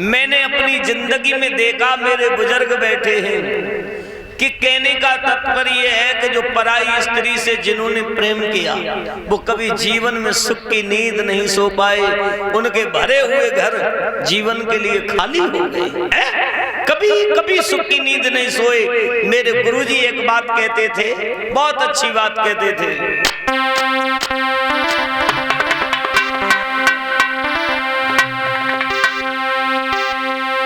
मैंने अपनी जिंदगी में देखा, मेरे बुजुर्ग बैठे हैं, कि कहने का तात्पर्य यह है कि जो पराई स्त्री से जिन्होंने प्रेम किया वो कभी जीवन में सुख की नींद नहीं सो पाए, उनके भरे हुए घर जीवन के लिए खाली हो गए, कभी कभी सुख की नींद नहीं सोए। मेरे गुरुजी एक बात कहते थे, बहुत अच्छी बात कहते थे,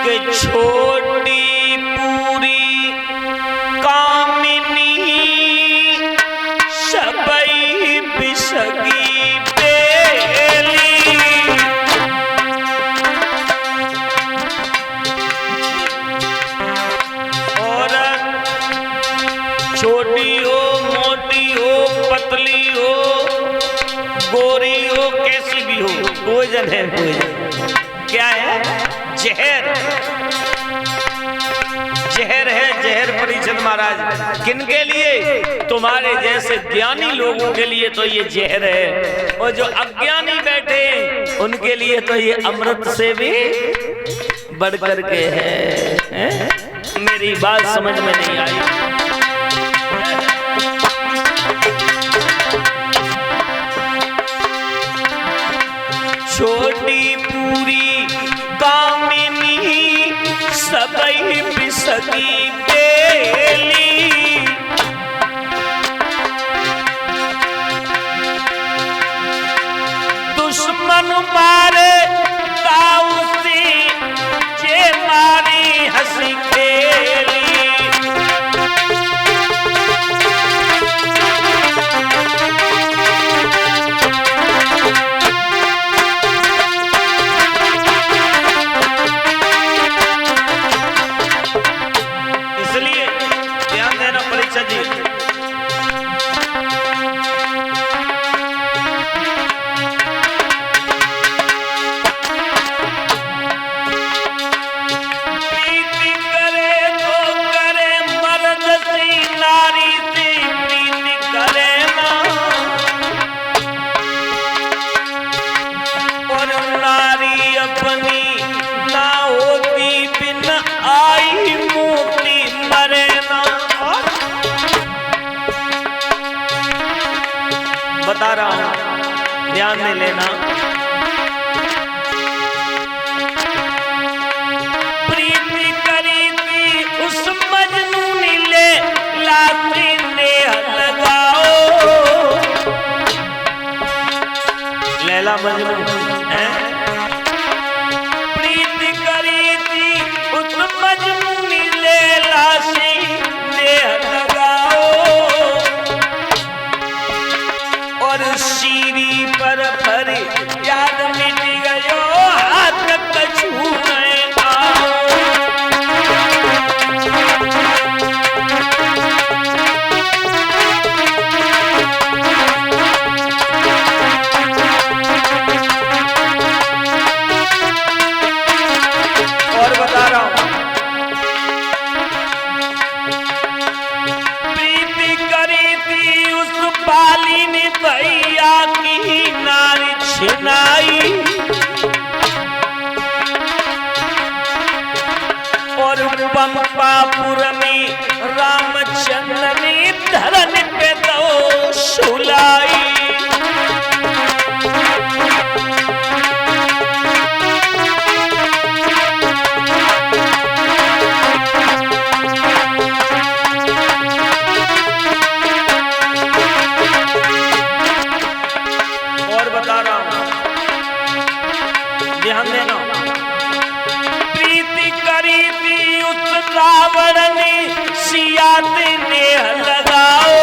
कि छोटी पूरी कामिनी सबई बिसगी बेली, और छोटी हो मोटी हो पतली हो गोरी हो कैसी भी हो, भोजन है, भोजन क्या है? जहर, जहर है, जहर परीक्षित महाराज। किनके लिए? तुम्हारे जैसे ज्ञानी लोगों के लिए तो ये जहर है, और जो अज्ञानी बैठे उनके लिए तो ये अमृत से भी बढ़कर के है। मेरी बात समझ में नहीं आई? छोटी पूरी कामिनी सबई बिसगी बेली, दुश्मन मारे ताउसी जे मारी हंसी खेली, बता रहा हूं, ध्यान नहीं लेना। प्रीति करी थी उस मजनू नीले लाती ने लगाओ, लैला मजनू है। प्रीति करी थी उस मजनू नीले लाती ने लगाओ, और सीरी पर फरी याद मिट गयो हाथ कछू में आओ, और बता रहा हूं, प्रीति करी थी उस बाली ने भैया की नारी छिनाई, और पंपापुर में रामचंद्र ने धरन पे दो सुलाई, ध्यान देना। प्रीति करी थी उस रावण ने सिया ने लगाओ,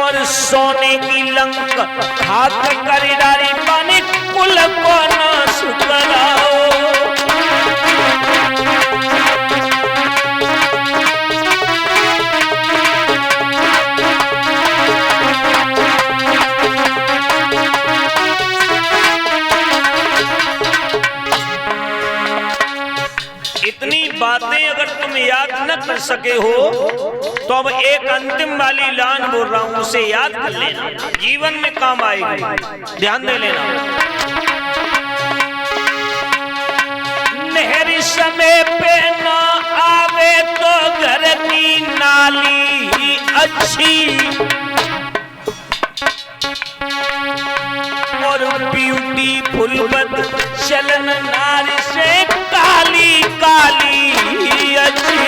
और सोने की लंक हाथ करी डारी पानी कुल को नाश कराओ, इतनी बातें अगर तुम याद न कर सके हो तो अब एक अंतिम वाली लाइन बोल रहा हूं, उसे याद कर लेना, जीवन में काम आएगी, ध्यान दे लेना। अच्छी और ब्यूटीफुल बद चलन नारी से काली काली अच्छी।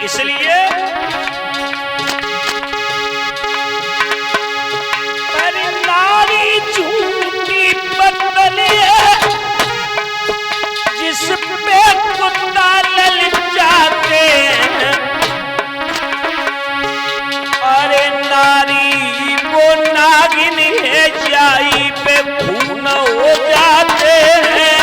इसलिए नारी झूठी बदल जिस पे कुत्ता ललचाते हैं, अरे नारी वो नागिन है जाई पे खून हो जाते हैं।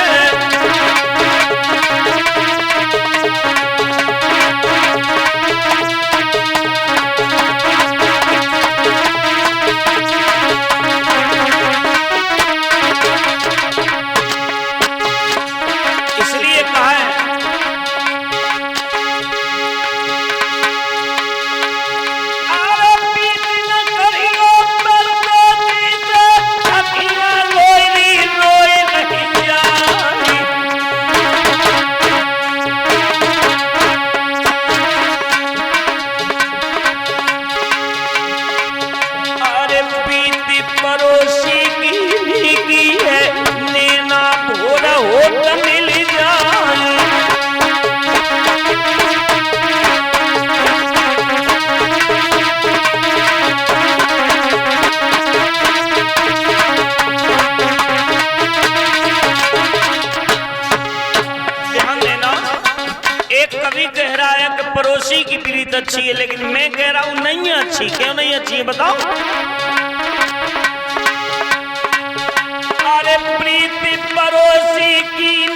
पड़ोसी की प्रीत अच्छी है, लेकिन मैं कह रहा हूं नहीं है अच्छी। क्यों नहीं अच्छी है बताओ? अरे प्रीति पड़ोसी की